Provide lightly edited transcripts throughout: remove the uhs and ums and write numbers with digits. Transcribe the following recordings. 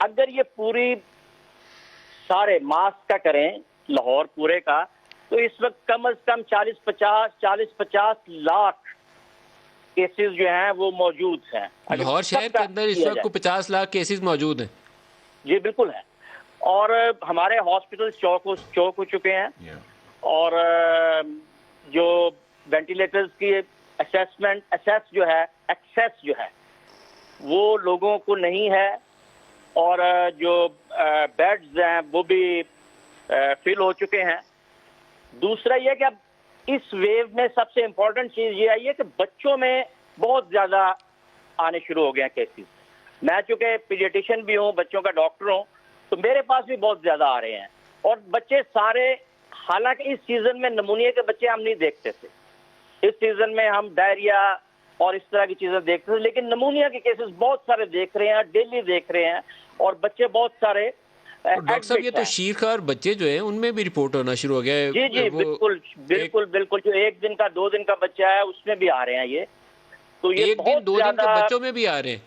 अगर ये पूरी सारे मास्क का करें लाहौर पूरे का, तो इस वक्त कम से कम 40-50 लाख केसेस जो हैं वो मौजूद हैं। लाहौर शहर के अंदर इस वक्त 50 लाख केसेस मौजूद हैं? जी बिल्कुल है। और हमारे हॉस्पिटल चौक हो चुके हैं और जो वेंटिलेटर्स की एक्सेस जो है वो लोगों को नहीं है, और जो बेड्स हैं वो भी फिल हो चुके हैं। दूसरा ये कि अब इस वेव में सबसे इम्पोर्टेंट चीज ये आई है कि बच्चों में बहुत ज्यादा आने शुरू हो गए हैं केसेस। मैं चूंकि पीडियाट्रिशियन भी हूँ, बच्चों का डॉक्टर हूँ, तो मेरे पास भी बहुत ज्यादा आ रहे हैं। और बच्चे सारे, हालांकि इस सीजन में नमूनिया के बच्चे हम नहीं देखते थे, इस सीजन में हम डायरिया और इस तरह की चीजें देखते थे, लेकिन नमूनिया के केसेस बहुत सारे देख रहे हैं, डेली देख रहे हैं, और बच्चे बहुत सारे। तो डॉक्टर साहब ये तो शीरखार बच्चे जो हैं उनमें भी रिपोर्ट होना शुरू हो गया है। जी जी बिल्कुल बिल्कुल बिल्कुल, जो 1 दिन का 2 दिन का बच्चा है उसमें भी आ रहे हैं ये। तो ये 1 दिन 2 दिन के बच्चों में भी आ रहे हैं?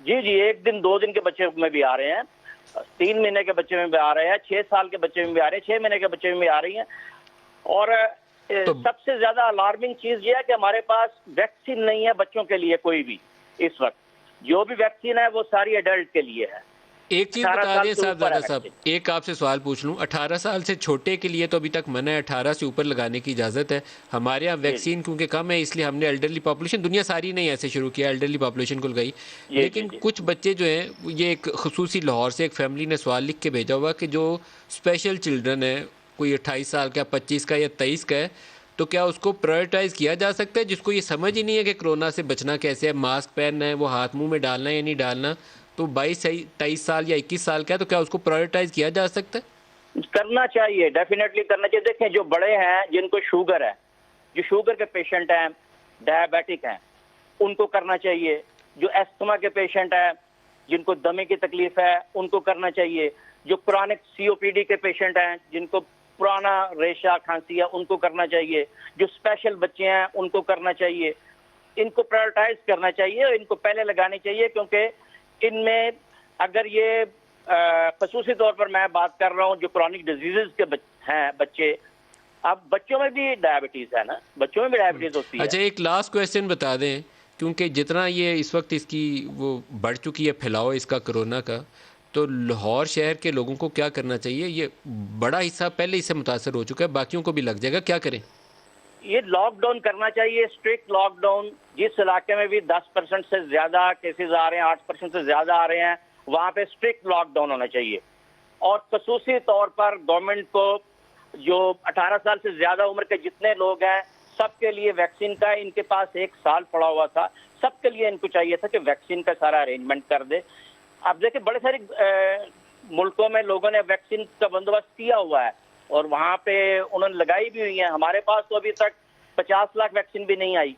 जी जी, 1 दिन 2 दिन के बच्चे में भी आ रहे हैं, 3 महीने के बच्चे में भी आ रहे हैं, 6 साल के बच्चे में भी आ रहे हैं, 6 महीने के बच्चे में भी आ रही हैं। और तो सबसे ज्यादा अलार्मिंग चीज ये है कि हमारे पास वैक्सीन नहीं है बच्चों के लिए कोई भी। इस वक्त जो भी वैक्सीन है वो सारी एडल्ट के लिए है। एक चीज बता दें साहब, एक आपसे सवाल पूछ लूं, 18 साल से छोटे के लिए तो अभी तक मना है, 18 से ऊपर लगाने की इजाज़त है। हमारे यहाँ वैक्सीन क्योंकि कम है इसलिए हमने एल्डरली पॉपुलेशन, दुनिया सारी नहीं ऐसे शुरू किया, एल्डरली पॉपुलेशन को लगाई। लेकिन कुछ बच्चे जो हैं, ये एक खसूसी लाहौर से एक फैमिली ने सवाल लिख के भेजा हुआ कि जो स्पेशल चिल्ड्रन है, कोई 28 साल का, 25 का या 23 का है, तो क्या उसको प्रायोरिटाइज किया जा सकता है, जिसको ये समझ ही नहीं है कि कोरोना से बचना कैसे है, मास्क पहनना है, वो हाथ मुंह में डालना है या नहीं डालना, तो 22-23 साल या 21 साल का है, तो क्या उसको प्रायोरिटाइज किया जा सकता है? करना चाहिए, डेफिनेटली करना चाहिए। देखें, जो बड़े हैं, जिनको शुगर है, जो शुगर के पेशेंट हैं, डायबिटिक हैं, उनको करना चाहिए। जो एस्थमा के पेशेंट हैं, जिनको दमे की तकलीफ है, उनको करना चाहिए। जो क्रॉनिक COPD के पेशेंट हैं, जिनको पुराना रेशा खांसी है, उनको करना चाहिए। जो स्पेशल बच्चे हैं उनको करना चाहिए। इनको प्रायोरिटाइज करना चाहिए और इनको पहले लगानी चाहिए, क्योंकि इनमें अगर ये खसूसी तौर पर मैं बात कर रहा हूँ, जो क्रॉनिक डिजीजेस के हैं बच्चे, अब बच्चों में भी डायबिटीज है ना, बच्चों में भी डायबिटीज होती है। अच्छा, एक लास्ट क्वेश्चन बता दें, क्योंकि जितना ये इस वक्त इसकी वो बढ़ चुकी है फैलाव इसका कोरोना का, तो लाहौर शहर के लोगों को क्या करना चाहिए? ये बड़ा हिस्सा पहले इससे मुतासर हो चुका है, बाकियों को भी लग जाएगा, क्या करें? ये लॉकडाउन करना चाहिए, स्ट्रिक्ट लॉकडाउन। जिस इलाके में भी 10% से ज्यादा केसेस आ रहे हैं, 8% से ज्यादा आ रहे हैं, वहां पे स्ट्रिक्ट लॉकडाउन होना चाहिए। और खसूसी तौर पर गवर्नमेंट को, जो 18 साल से ज्यादा उम्र के जितने लोग हैं, सबके लिए वैक्सीन का, इनके पास 1 साल पड़ा हुआ था, सबके लिए इनको चाहिए था कि वैक्सीन का सारा अरेंजमेंट कर दे। अब देखिए, बड़े सारे मुल्कों में लोगों ने वैक्सीन का बंदोबस्त किया हुआ है और वहां पे उन्होंने लगाई भी हुई है। हमारे पास तो अभी तक 50 लाख वैक्सीन भी नहीं आई।